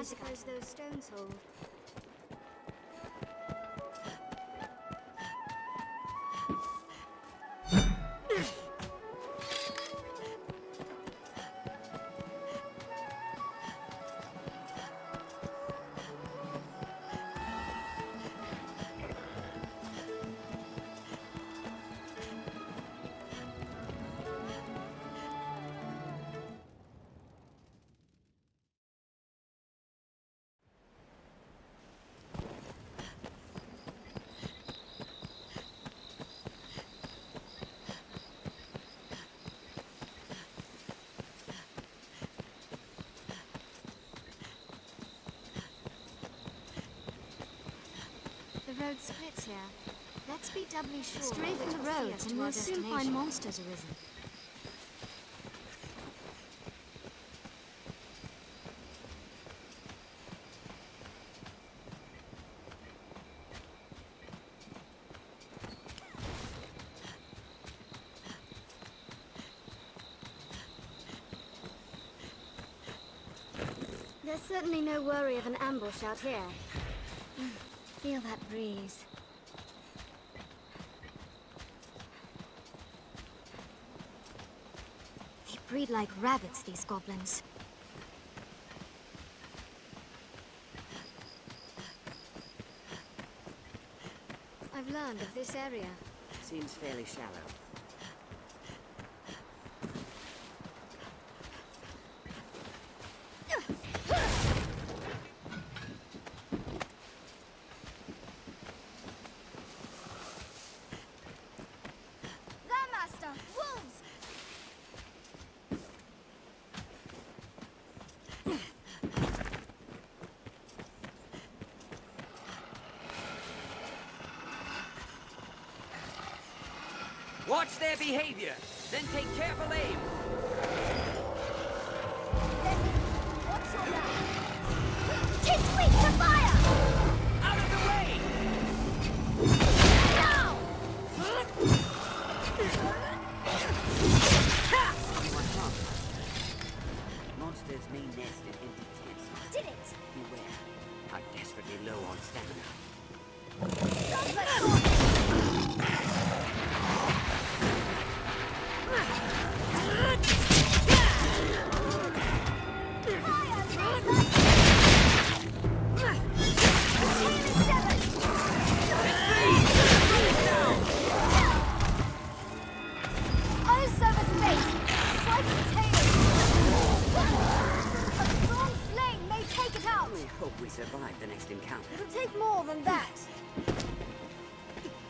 suppose those stones hold. The road splits here. Let's be doubly sure. Stray from the roads and we'll soon find monsters arisen. There's certainly no worry of an ambush out here. Feel that breeze. They breed like rabbits, these goblins. I've learned of this area. Seems fairly shallow. Watch their behavior, then take careful aim. Watch your back. Kiss weak to fire! Out of the way! Now! Monsters may nest in empty tents. Did it! Beware. I'm desperately low on stamina. Survive the next encounter. It'll take more than that.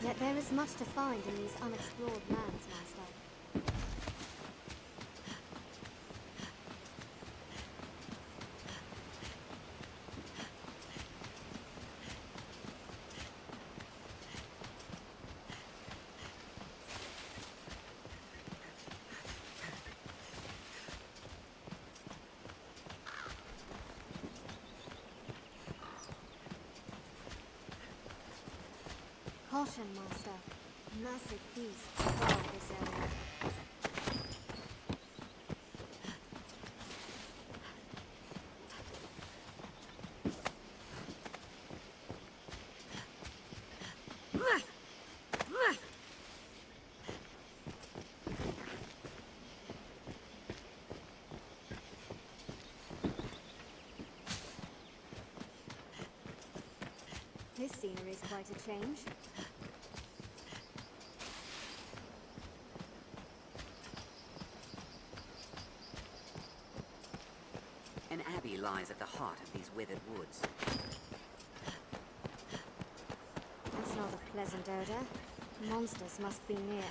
Yet there is much to find in these unexplored lands, Master. Caution, Master. Massive beasts guard this area. This scenery is quite a change. An abbey lies at the heart of these withered woods. That's not a pleasant odor. Monsters must be near.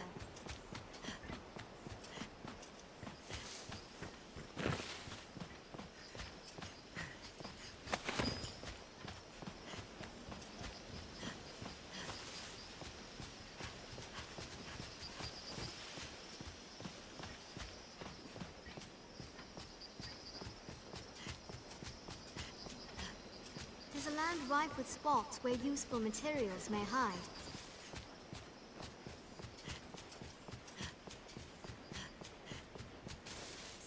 There's a land rife with spots where useful materials may hide.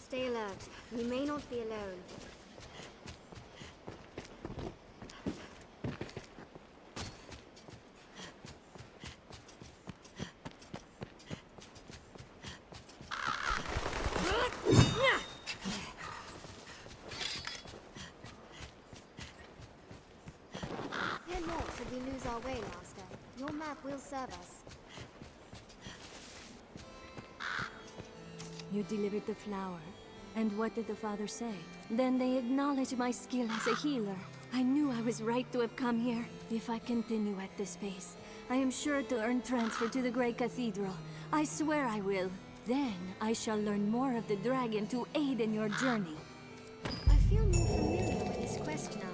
Stay alert. You may not be alone. short should we lose our way, Master. Your map will serve us. You delivered the flower. And what did the father say? Then they acknowledged my skill as a healer. I knew I was right to have come here. If I continue at this pace, I am sure to earn transfer to the Great Cathedral. I swear I will. Then I shall learn more of the dragon to aid in your journey. I feel more familiar with this quest now.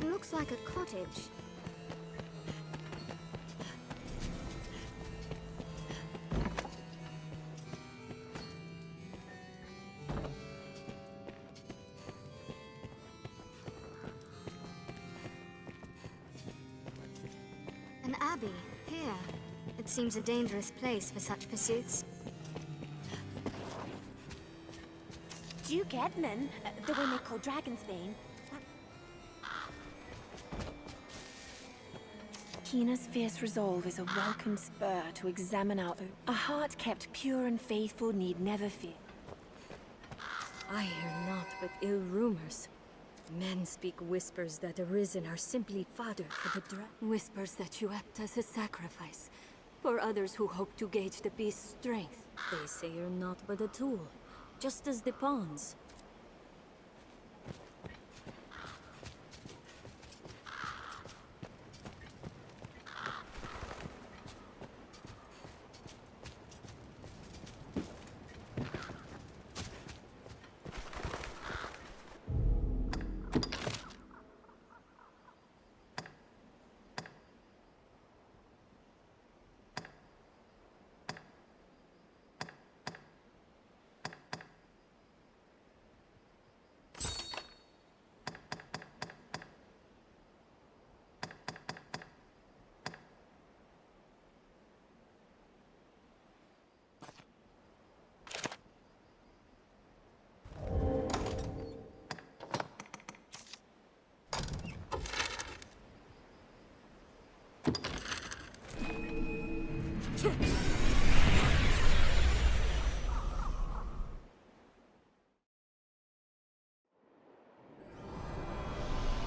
Looks like a cottage. An abbey, here. It seems a dangerous place for such pursuits. Duke Edmun, the one they call Dragonsbane. Keena's fierce resolve is a welcome spur to examine our own. A heart kept pure and faithful need never fear. I hear naught but ill rumors. Men speak whispers that Arisen are simply fodder for the dragon. Whispers that you act as a sacrifice for others who hope to gauge the beast's strength. They say you're naught but a tool, just as the pawns.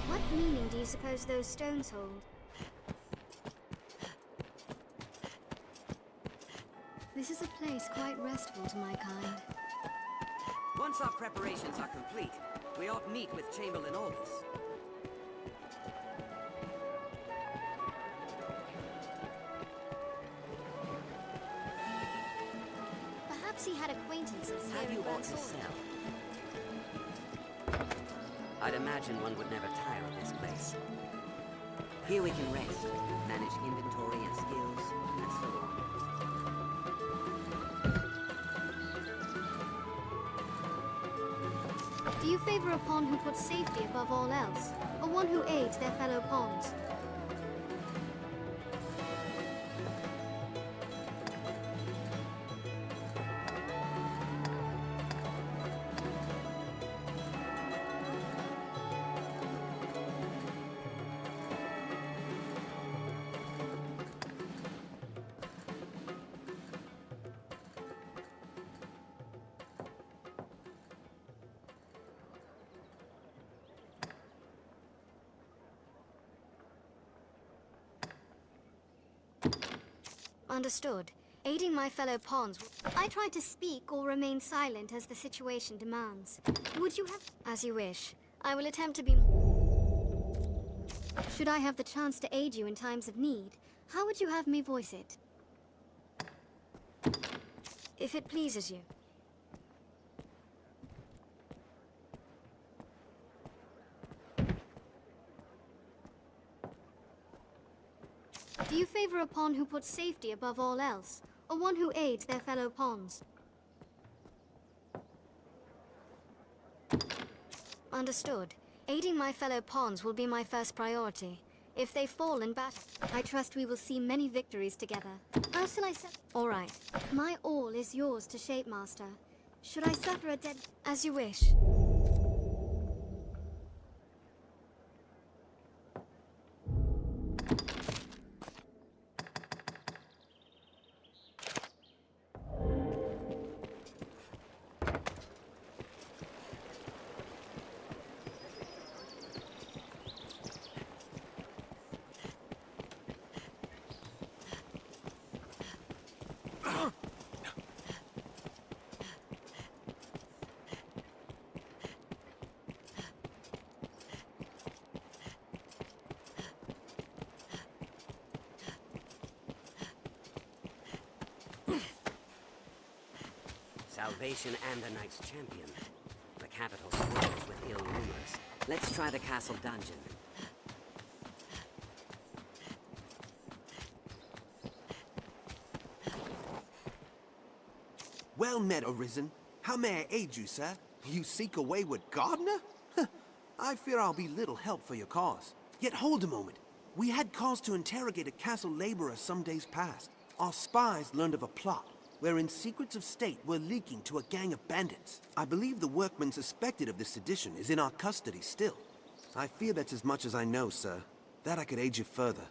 What meaning do you suppose those stones hold? This is a place quite restful to my kind. Once our preparations are complete, we ought meet with Chamberlain Aldous. Perhaps he had acquaintances Have here you in aught to Bernsaul. sell? I'd imagine one would never tire of this place. Here we can rest, manage inventory and skills, and so on. Do you favor a pawn who puts safety above all else, or one who aids their fellow pawns? Understood. Aiding my fellow pawns. I try to speak or remain silent as the situation demands. Would you have... As you wish. I will attempt to be... Should I have the chance to aid you in times of need, how would you have me voice it? If it pleases you. Do you favor a pawn who puts safety above all else, or one who aids their fellow pawns? Understood. Aiding my fellow pawns will be my first priority. If they fall in battle, I trust we will see many victories together. How shall I set? All right. My all is yours to shape, Master. Should I suffer a dead? As you wish. Salvation and a Knight's Champion. The capital swirls with ill rumors. Let's try the castle dungeon. Well met, Arisen. How may I aid you, sir? You seek a wayward gardener? I fear I'll be little help for your cause. Yet hold a moment. We had cause to interrogate a castle laborer some days past. Our spies learned of a plot wherein secrets of state were leaking to a gang of bandits. I believe the workman suspected of this sedition is in our custody still. I fear that's as much as I know, sir. That I could aid you further.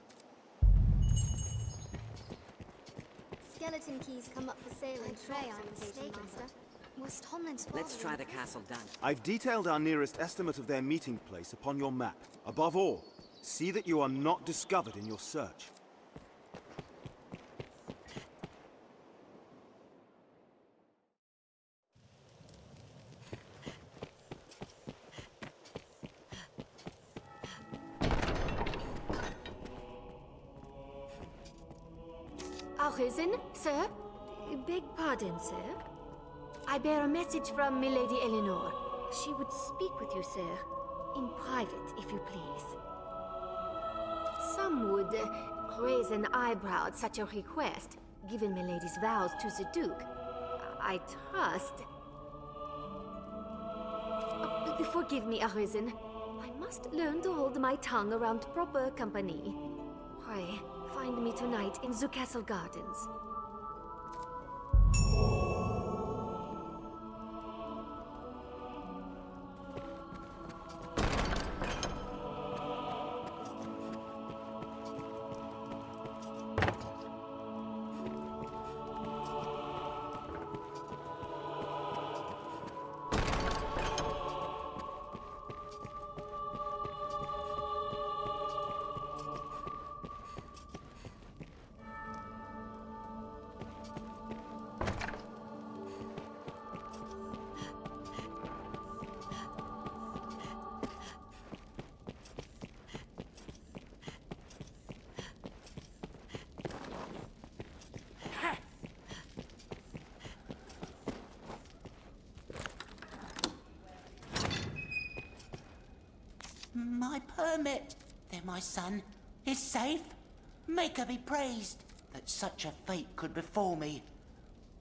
Skeleton keys come up for sale in tray, I'm mistaken, Master. Was Tomlin's father? Let's try the castle dungeon. I've detailed our nearest estimate of their meeting place upon your map. Above all, see that you are not discovered in your search. Arisen, sir? Beg pardon, sir? I bear a message from milady Aelinore. She would speak with you, sir. In private, if you please. Some would raise an eyebrow at such a request, given milady's vows to the Duke. I trust... Forgive me, Arisen. I must learn to hold my tongue around proper company. Pray, find me tonight in the castle gardens. My permit, there, my son, is safe. Maker be praised that such a fate could befall me.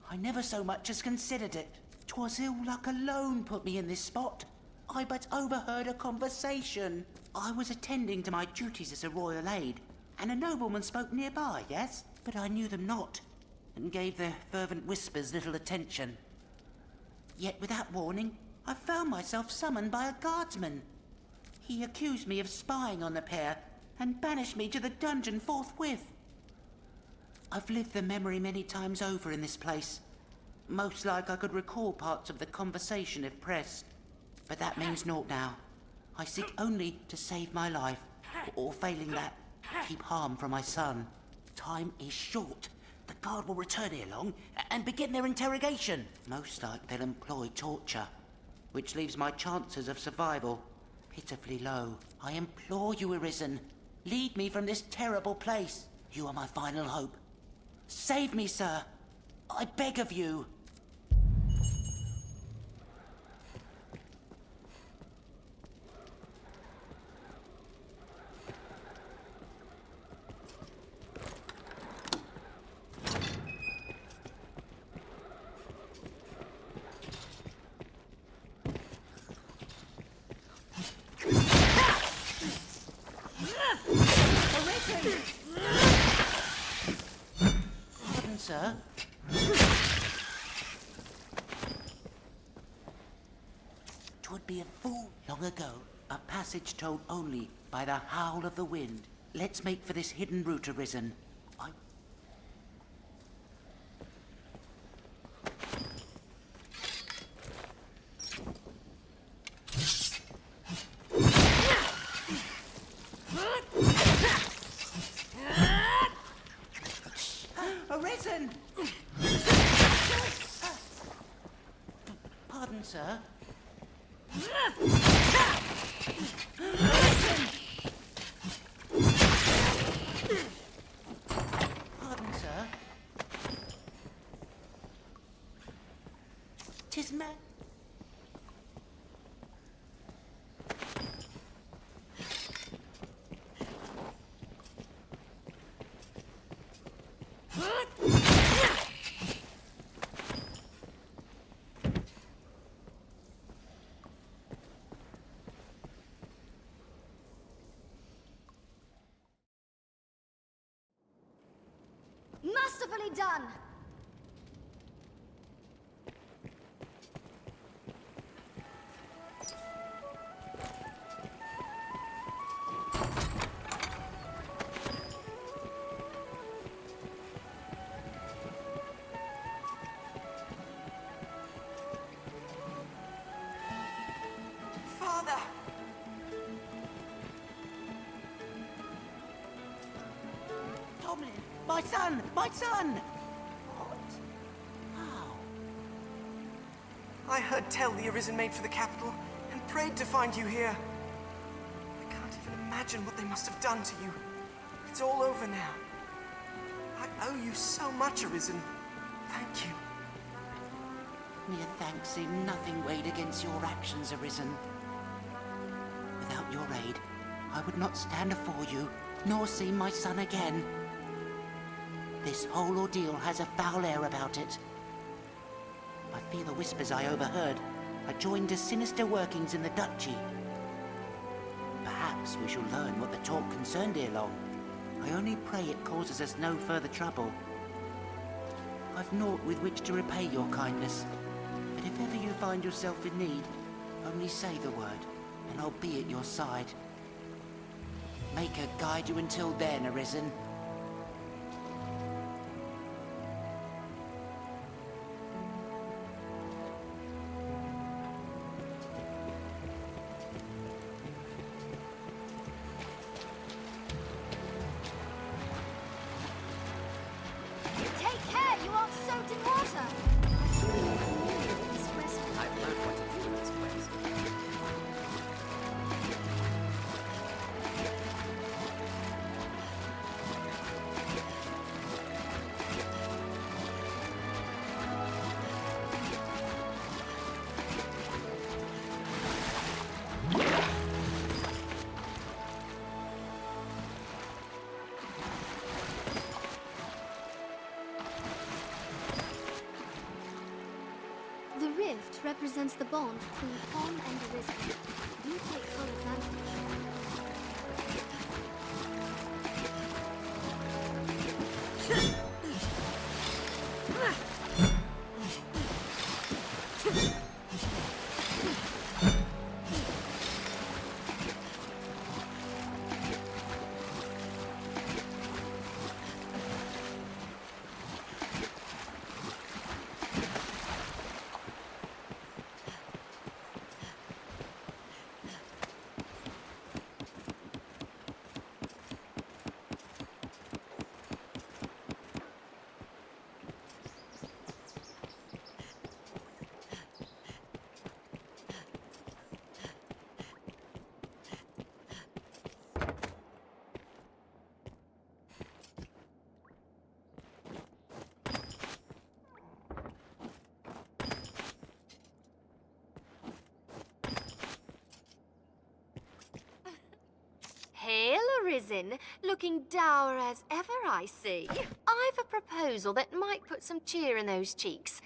I never so much as considered it. 'Twas ill luck alone put me in this spot. I but overheard a conversation. I was attending to my duties as a royal aide, and a nobleman spoke nearby, yes? But I knew them not, and gave their fervent whispers little attention. Yet without warning, I found myself summoned by a guardsman. He accused me of spying on the pair and banished me to the dungeon forthwith. I've lived the memory many times over in this place. Most like I could recall parts of the conversation if pressed. But that means naught now. I seek only to save my life, or failing that, keep harm from my son. Time is short. The guard will return ere long and begin their interrogation. Most like they'll employ torture, which leaves my chances of survival pitifully low. I implore you, Arisen, lead me from this terrible place. You are my final hope. Save me, sir. I beg of you. Pardon, sir. 'Twould be a fool long ago, a passage told only by the howl of the wind. Let's make for this hidden route, Arisen. Arisen! Pardon, sir. Pardon, sir. 'Tis ma- Masterfully done! Father! Tomlin! My son! My son! What? How? I heard tell the Arisen made for the capital, and prayed to find you here. I can't even imagine what they must have done to you. It's all over now. I owe you so much, Arisen. Thank you. Mere thanks seem nothing weighed against your actions, Arisen. Without your aid, I would not stand afore you, nor see my son again. This whole ordeal has a foul air about it. I fear the whispers I overheard are joined to sinister workings in the duchy. Perhaps we shall learn what the talk concerned ere long. I only pray it causes us no further trouble. I've naught with which to repay your kindness, but if ever you find yourself in need, only say the word, and I'll be at your side. Make her guide you until then, Arisen. Take care, you aren't soaked in water! I've learned what to do in this place. The rift represents the bond between Pom and Arisen. Do take full advantage. Hail, Arisen, looking dour as ever, I see. I've a proposal that might put some cheer in those cheeks.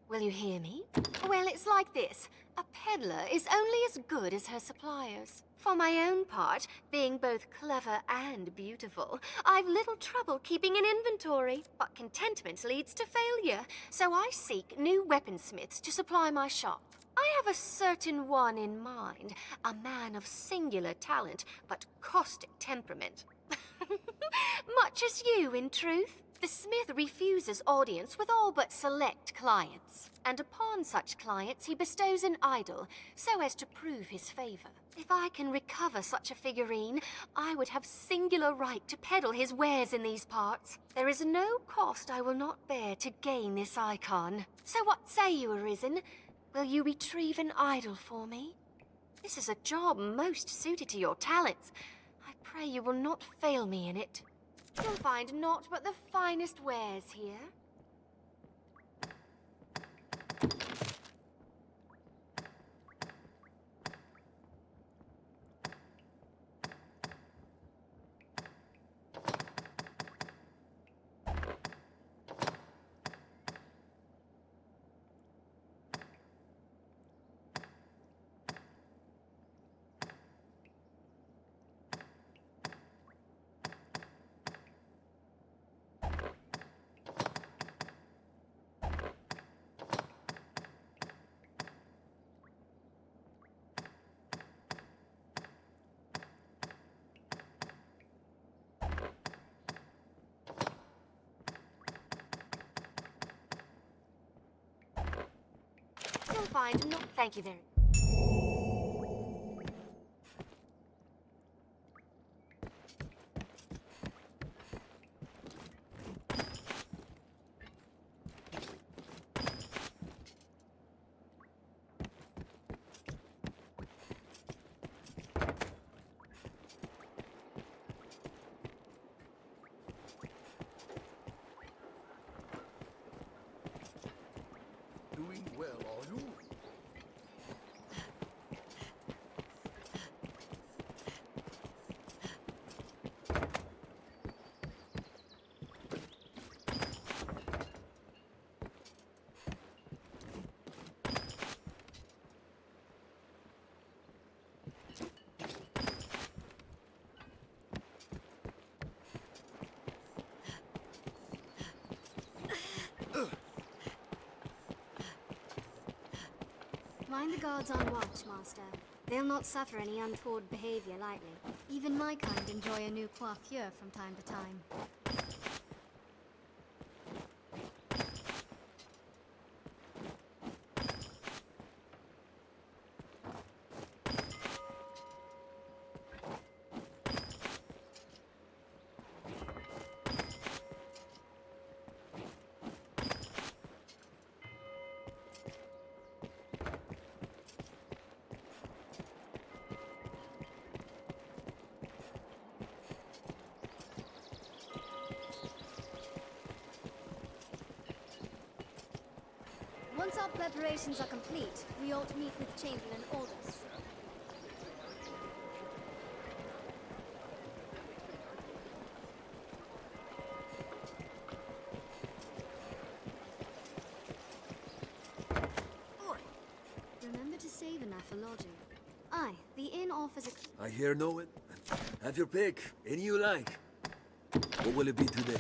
Will you hear me? Well, it's like this. A peddler is only as good as her suppliers. For my own part, being both clever and beautiful, I've little trouble keeping an inventory, but contentment leads to failure, so I seek new weaponsmiths to supply my shop. I have a certain one in mind, a man of singular talent, but caustic temperament. Much as you, in truth. The smith refuses audience with all but select clients, and upon such clients he bestows an idol, so as to prove his favor. If I can recover such a figurine, I would have singular right to peddle his wares in these parts. There is no cost I will not bear to gain this icon. So what say you, Arisen? Will you retrieve an idol for me? This is a job most suited to your talents. I pray you will not fail me in it. You'll find naught but the finest wares here. You'll find not. Thank you very. Doing well, are you? Mind the guards on watch, Master. They'll not suffer any untoward behavior lightly. Even my kind enjoy a new coiffure from time to time. Once our preparations are complete, we ought to meet with Chamberlain Aldous. Remember to save enough for lodging. Aye, the inn offers a... I hear no it. Have your pick. Any you like. What will it be today?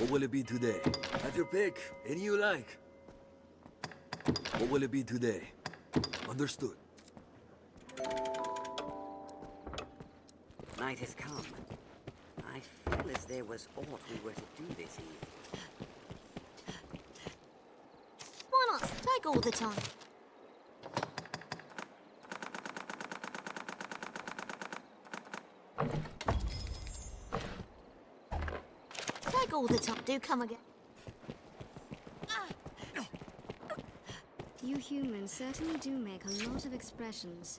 What will it be today? Have your pick. Any you like. What will it be today? Understood. Night has come. I feel as there was aught we were to do this eve. Why not? Take all the time. Take all the time. Do come again. You humans certainly do make a lot of expressions.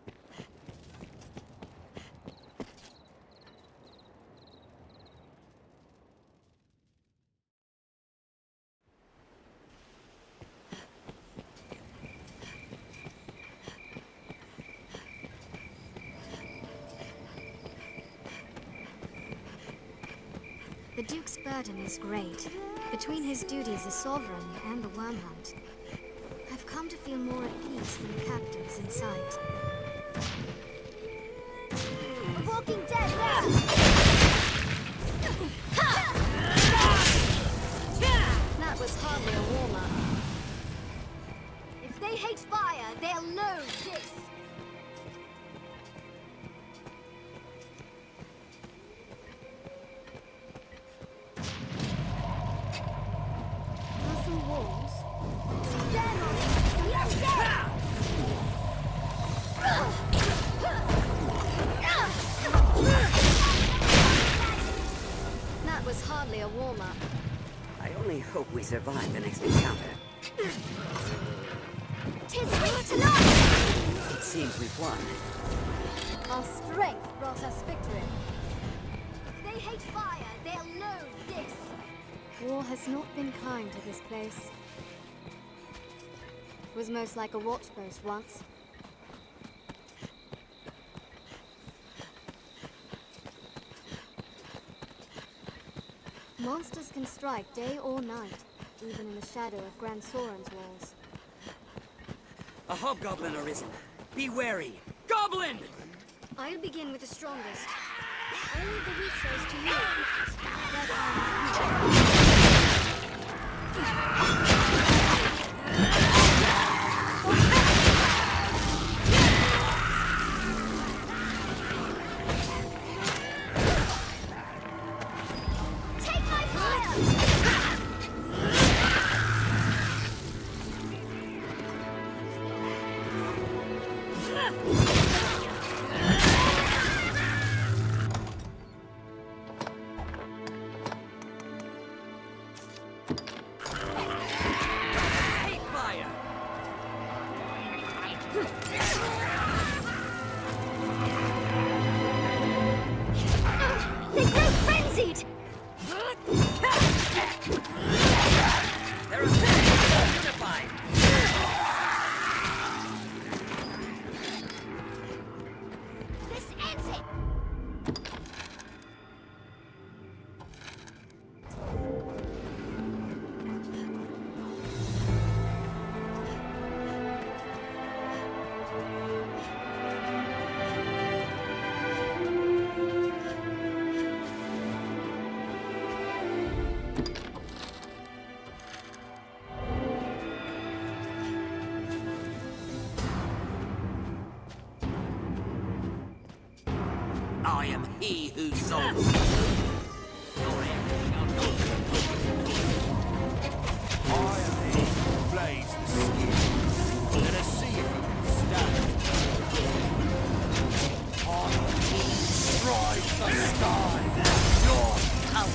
The Duke's burden is great. Between his duties as sovereign and the worm hunt, I've come to feel more at peace than the captives in sight. The Walking Dead now! That was hardly a warm-up. If they hate fire, they'll know this. Castle walls? That was hardly a warm-up. I only hope we survive the next encounter. Tis we tonight! It seems we've won. Our strength brought us victory. If they hate fire, they'll know this. War has not been kind to this place. It was most like a watchpost once. Monsters can strike day or night, even in the shadow of Grand Soren's walls. A hobgoblin arisen. Be wary. Goblin! I'll begin with the strongest. I leave the weak foes to you. Their time is weak. I am he who souls. I am he who flays the skin. Let us see if you can stand. I am he who drives the sky. Your coward.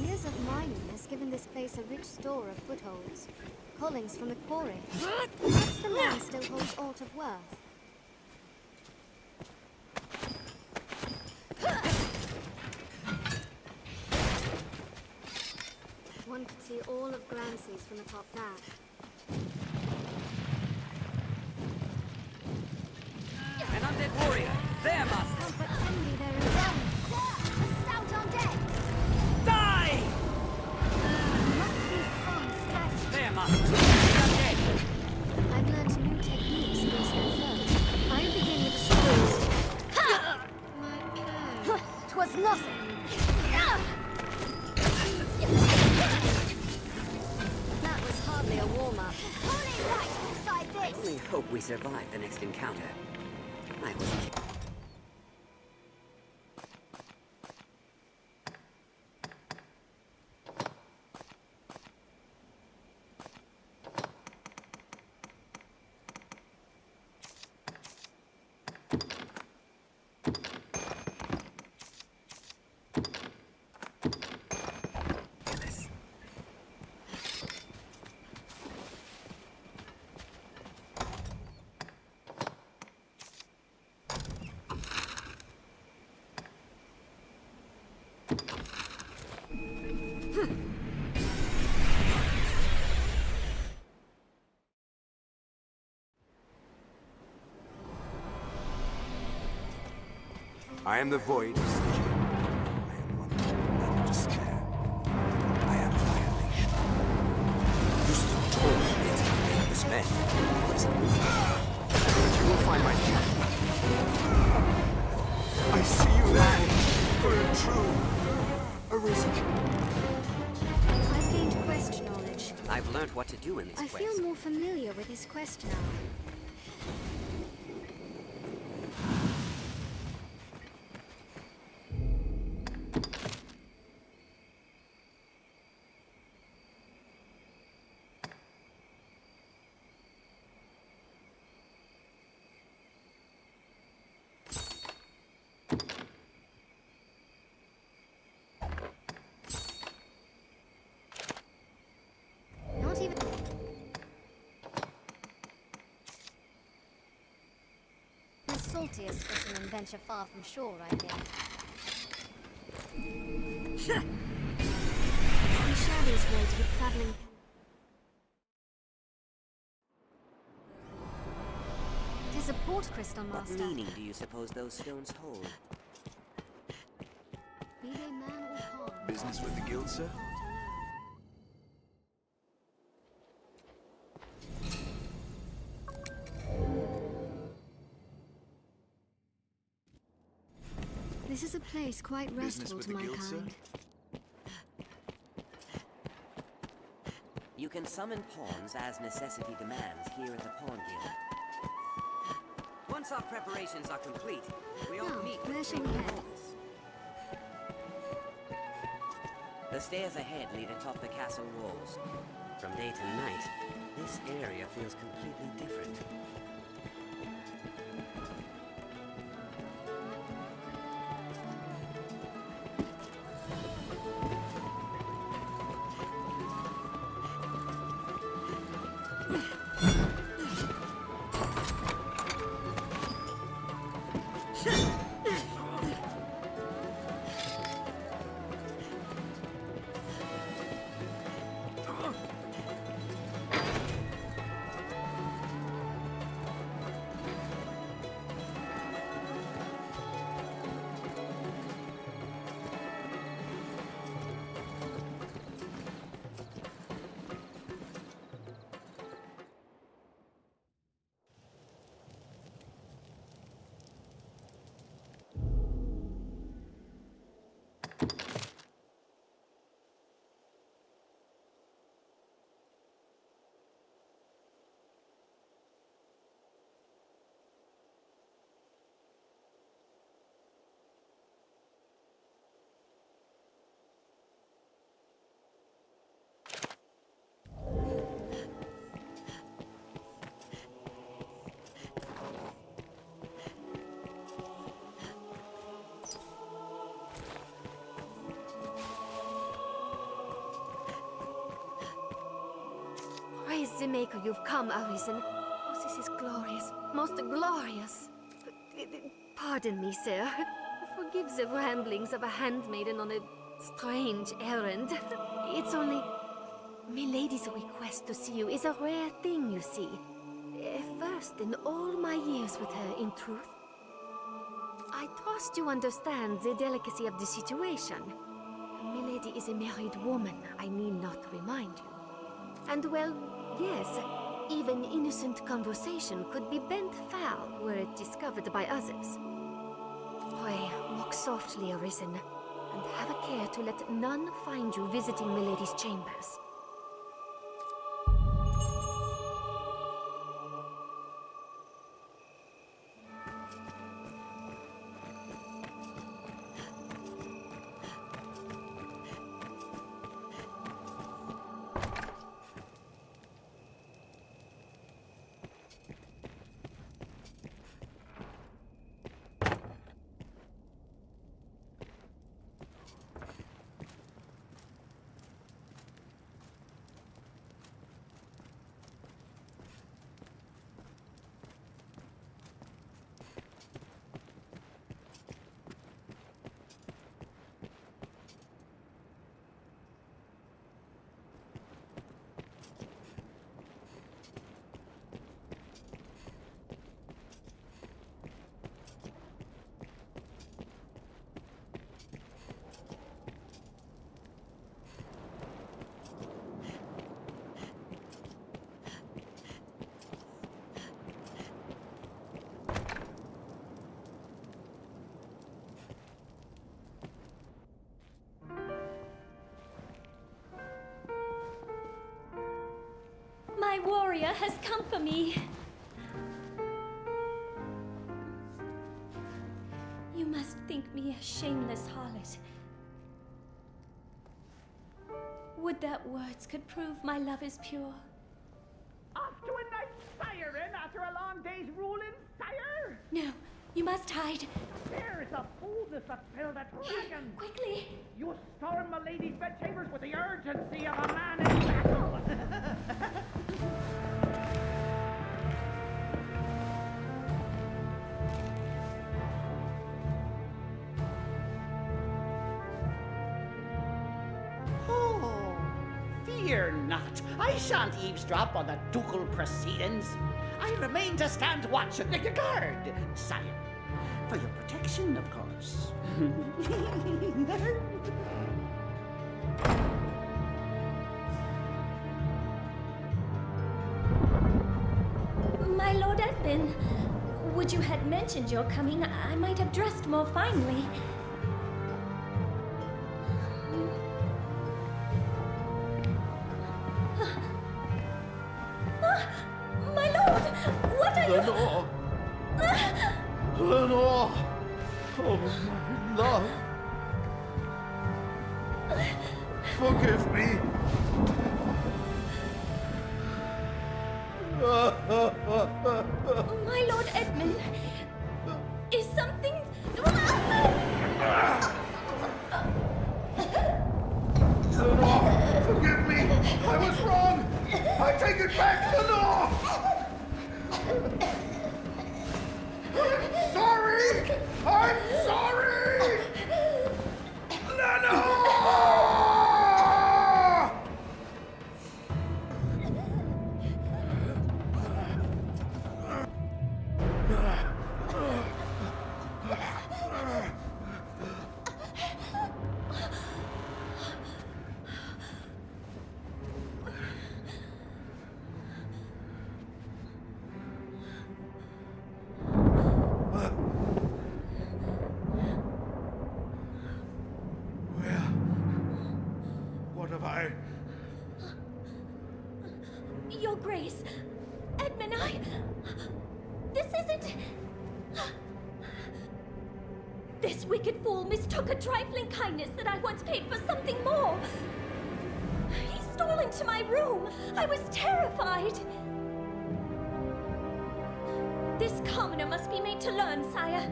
Years of mining has given this place a rich store of footholds. Callings from the quarry. Perhaps the land still holds aught of worth. Anyone could see all of Grancy's from atop that. An undead warrior! There, Master! Oh, but Henry, there is one. A stout undead! Die! Must be some strategy. There, Master! The undead! I've learned new techniques against their foe. I'll begin with screws. Ha! 'Twas nothing. That was hardly a warm-up. Holy light inside I this! only hope we survive the next encounter. I was... I am the void of Stygian. I am wonder and despair. I am violation. You stood tall against my nameless men. But you will find my death. I see you lie for a true Arisen. I've gained quest knowledge. I've learned what to do in this I quest. feel more familiar with his quest now. Not even... The saltiest fishermen venture far from shore, I hear. The shadows words with traveling... Tis a port crystal, What Master. meaning do you suppose those stones hold? Be they man or pawn. Business with the guild, sir? This is a place quite Business restful with to the my guild, sir? kind. You can summon pawns as necessity demands here at the Pawn Guild. Once our preparations are complete, we all Now, meet where with shall we King head? Nameless. The stairs ahead lead atop the castle walls. From day to night, this area feels completely different. Praise the Maker, you've come, Arisen. Oh, this is glorious, most glorious. Pardon me, sir. Forgive the ramblings of a handmaiden on a strange errand. It's only... Milady's request to see you is a rare thing, you see. First in all my years with her, in truth. I trust you understand the delicacy of the situation. Milady is a married woman, I need not remind you. And well, yes, even innocent conversation could be bent foul were it discovered by others. Pray, walk softly, Arisen, and have a care to let none find you visiting Milady's chambers. My warrior has come for me. You must think me a shameless harlot. Would that words could prove my love is pure. Off to a nice siren after a long day's ruling, sire? No, you must hide. There is a fool to fulfill the dragon! Quickly! You storm Milady's bedchambers with the urgency of a man in battle! Oh, fear not. I shan't eavesdrop on the ducal proceedings. I remain to stand watch and guard, sire. For your protection, of course. My Lord Edmun, would you had mentioned your coming, I might have dressed more finely. My lord, what are you? Lenore! Lenore! Oh, my love! Forgive me! My Lord Edmun, is something... Lenore! Forgive me! I was wrong! I take it back, Lenore! I'm sorry! I'm sorry! Lenore! Your Grace, Edmun, this isn't... This wicked fool mistook a trifling kindness that I once paid for something more. He stole into my room. I was terrified. This commoner must be made to learn, sire.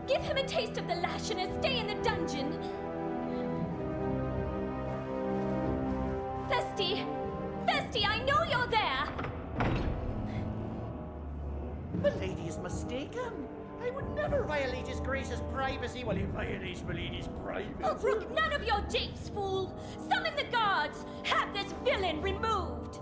Give him a taste of the lash and a stay in the dungeon. Feste! Feste, I know you're there! Milady is mistaken. I would never violate His Grace's privacy while he violates milady's privacy. Oh, brook none of your japes, fool! Summon the guards! Have this villain removed!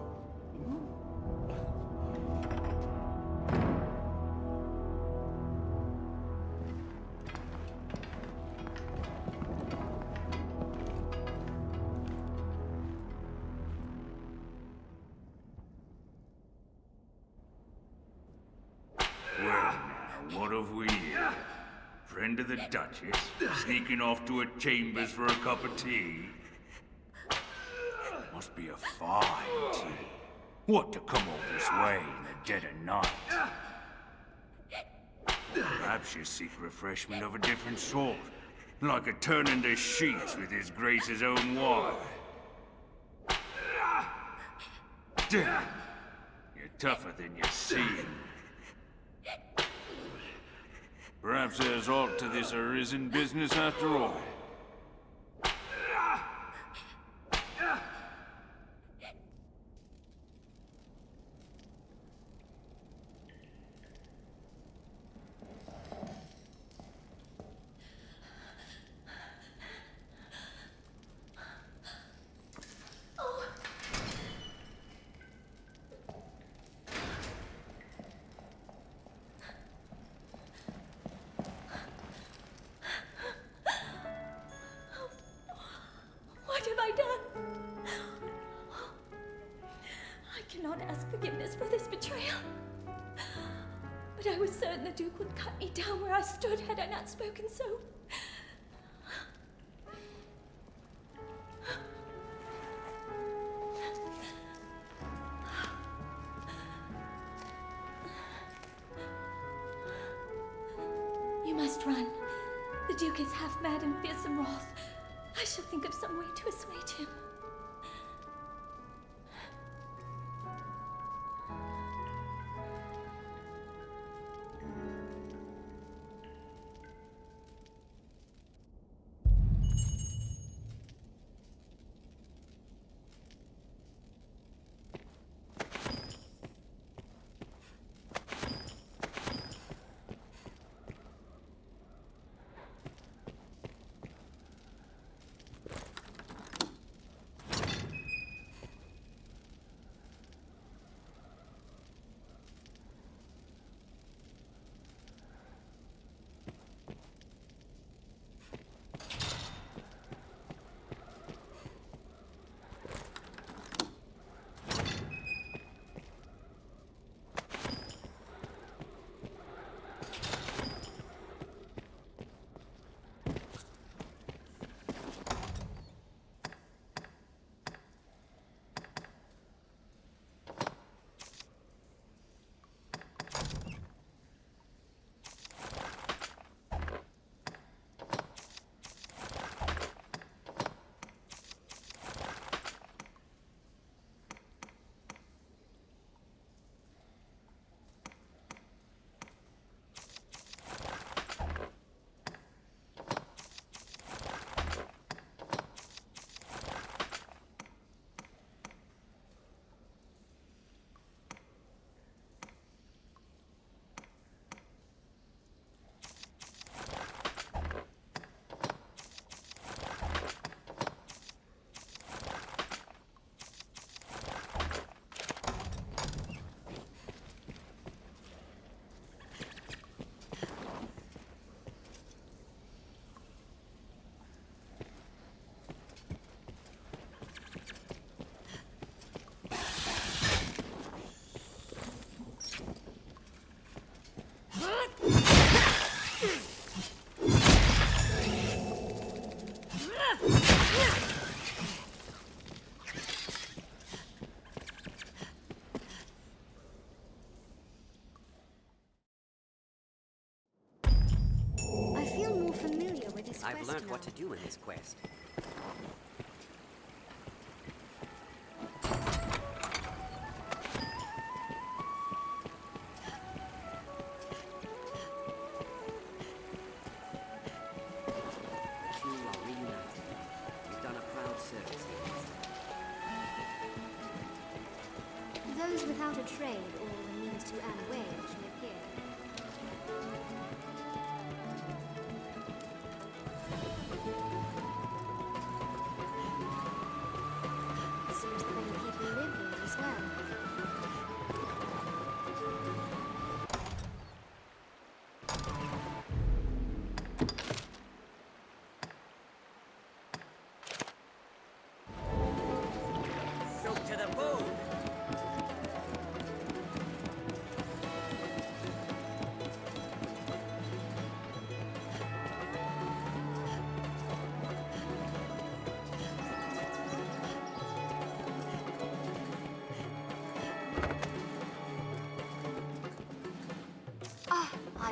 What have we here? Friend of the Duchess? Sneaking off to her chambers for a cup of tea? Must be a fine tea. What to come all this way in the dead of night? Perhaps you seek refreshment of a different sort. Like a turning the sheets with His Grace's own wine. Damn! You're tougher than you seem. Perhaps there's aught to this Arisen business after all. Had I not spoken so. You must run. The Duke is half mad and fearsome wrath. I shall think of some way to assuage him. I've learned what to do in this quest. Those without a trade or the means to earn a wage live here.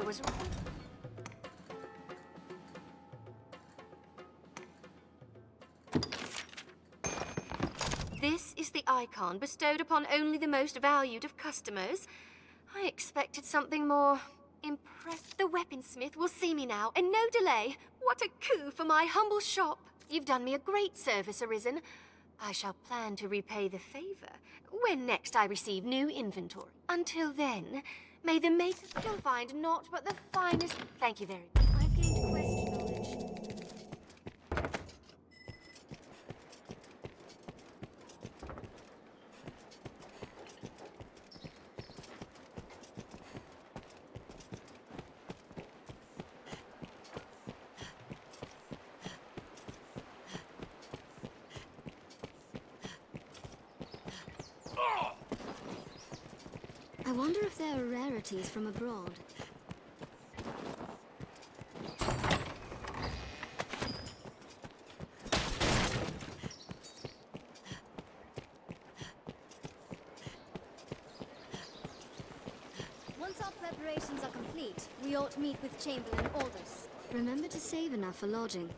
was... This is the icon bestowed upon only the most valued of customers. I expected something more impressive. The weaponsmith will see me now, and no delay. What a coup for my humble shop. You've done me a great service, Arisen. I shall plan to repay the favor when next I receive new inventory. Until then, may the maker you'll find naught but the finest... Thank you very much. I've gained quest knowledge. I wonder if there are rarities from abroad. Once our preparations are complete, we ought to meet with Chamberlain Aldous. Remember to save enough for lodging.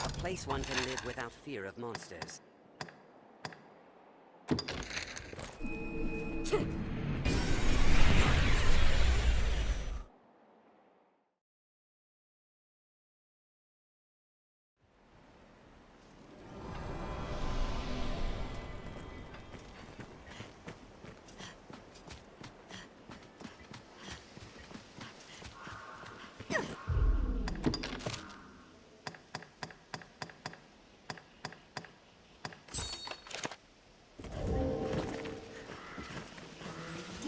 A place one can live without fear of monsters.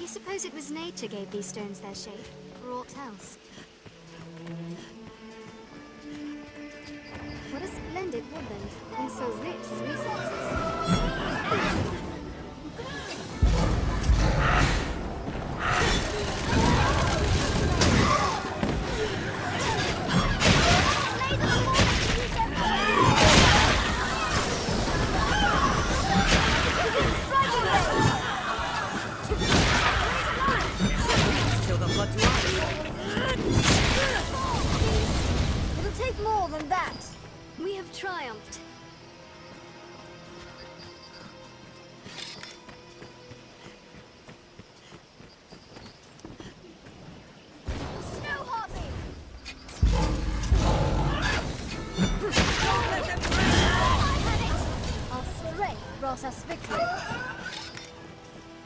Suppose it was nature gave these stones their shape, or aught else. What a splendid woodland, and so rich with resources. It'll take more than that. We have triumphed. Snow hopping! I had it! Our strength brought us victory.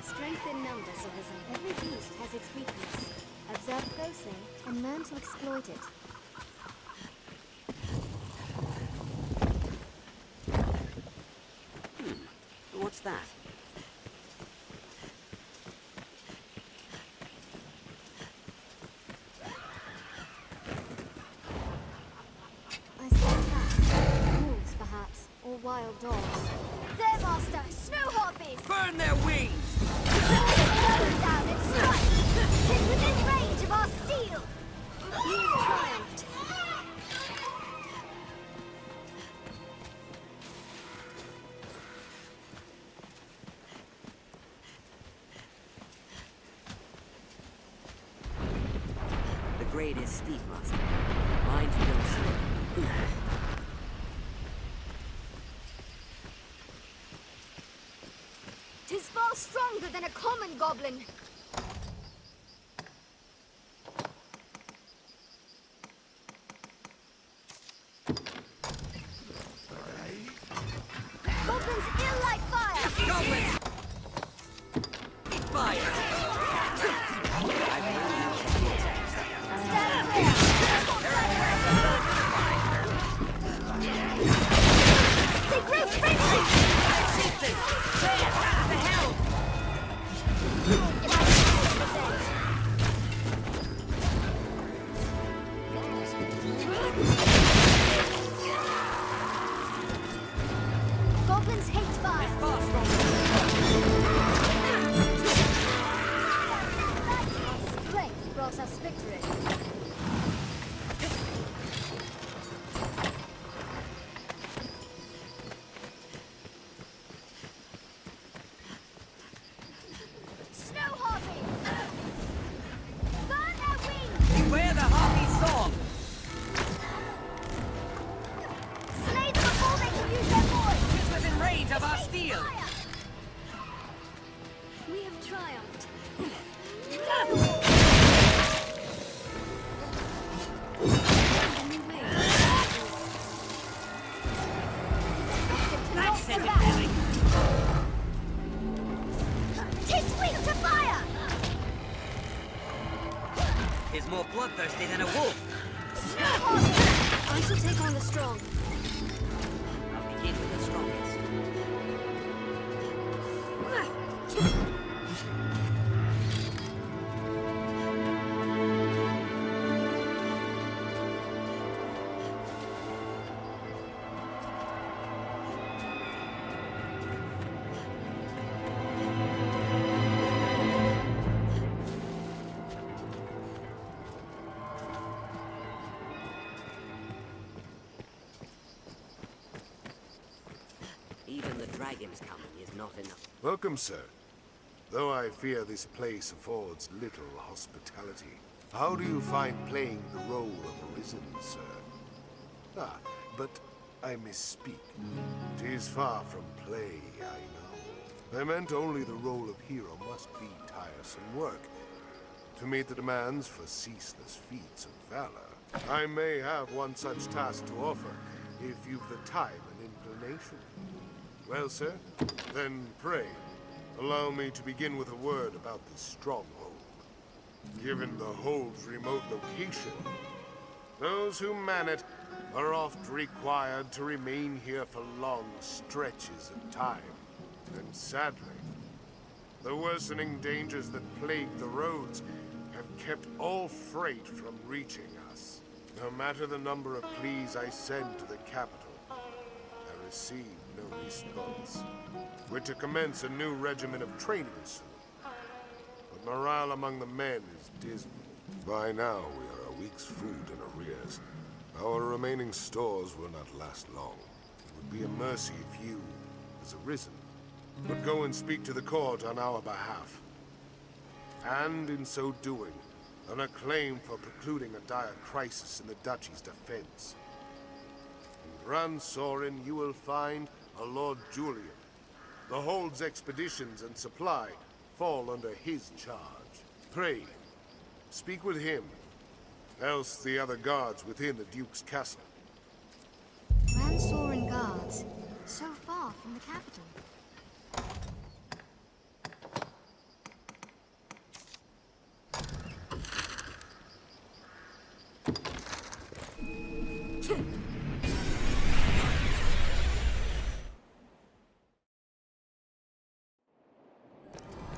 Strength in numbers, Arisen. Every beast has its weakness. Observe closely and learn to exploit it. What's that? I spot tracks. Wolves, perhaps, or wild dogs. There, Master! Snow harpies! Burn their wings! Burn down and strike! 'Tis within range of our steel! We have triumphed. grade is steep, Master. Mind you don't slip. 'Tis far stronger than a common goblin. Goblins ill like fire! Goblins! Fire! Stand clear! They grew frenzy! The hell! Goblins hate fire! Far stronger. Strength brought us victory. Snow harpy! Burn their wings! Beware the harpy's song! Slay them before they can use their voice! It's within range of our steel! We have triumphed. That's sent it belly! Tis weak to fire! Is more bloodthirsty than a wolf. I shall take on the strong. I'll begin with the strongest. Even the dragon's coming is not enough. Welcome, sir. Though I fear this place affords little hospitality. How do you find playing the role of Arisen, sir? Ah, but I misspeak. 'Tis far from play, I know. I meant only the role of hero must be tiresome work. To meet the demands for ceaseless feats of valor, I may have one such task to offer, if you've the time and inclination. Well, sir, then pray, allow me to begin with a word about this stronghold. Given the hold's remote location, those who man it are oft required to remain here for long stretches of time. And sadly, the worsening dangers that plague the roads have kept all freight from reaching us. No matter the number of pleas I send to the capital, I receive no response. We're to commence a new regimen of training soon. But morale among the men is dismal. By now, we are a week's food in arrears. Our remaining stores will not last long. It would be a mercy if you, as Arisen, would go and speak to the court on our behalf. And in so doing, an acclaim for precluding a dire crisis in the duchy's defense. In Gran Sorin, you will find a Lord Julien. The Hold's expeditions and supply fall under his charge. Pray, speak with him, else the other guards within the Duke's castle. Gran Sorin guards, so far from the capital.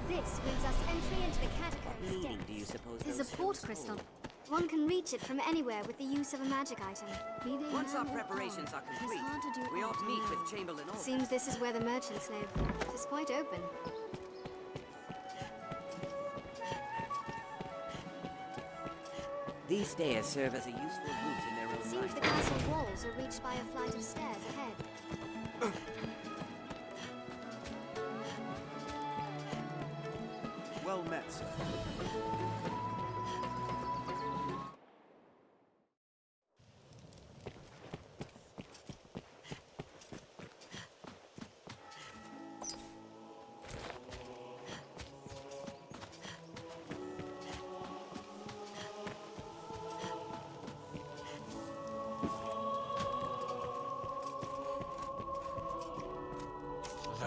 This brings us entry into the catacombs. Meaning do you suppose It is those a port ships crystal. hold? One can reach it from anywhere with the use of a magic item. Once our preparations are complete, we ought to meet with Chamberlain Aldrich. Seems this is where the merchants live. It is quite open. These stairs serve as a useful route in their own Seems right. the castle walls are reached by a flight of stairs ahead. Well met, sir.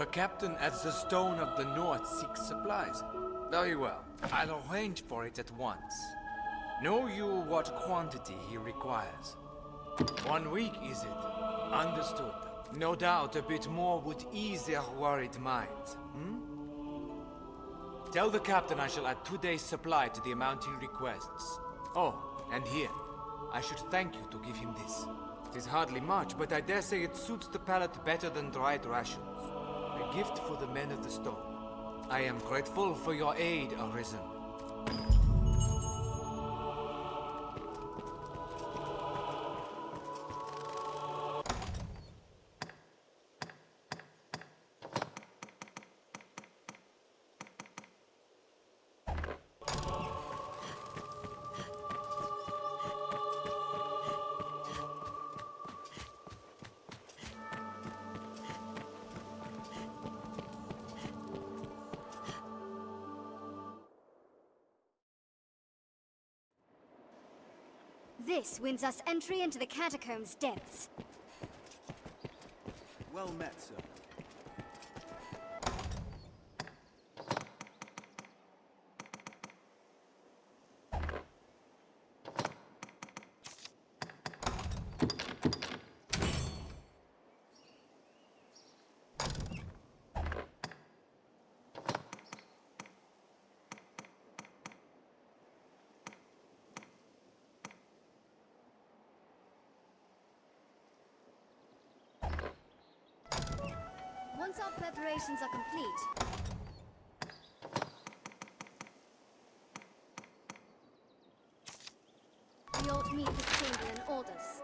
Her captain at the Stone of the North seeks supplies. Very well. I'll arrange for it at once. Know you what quantity he requires? 1 week, is it? Understood. No doubt a bit more would ease their worried minds, Tell the captain I shall add 2 days' supply to the amount he requests. Oh, and here, I should thank you to give him this. It is hardly much, but I dare say it suits the palate better than dried rations. A gift for the men of the stone. I am grateful for your aid, Arisen. This wins us entry into the catacombs' depths. Well met, sir. Once our preparations are complete, we ought meet with Chamberlain orders.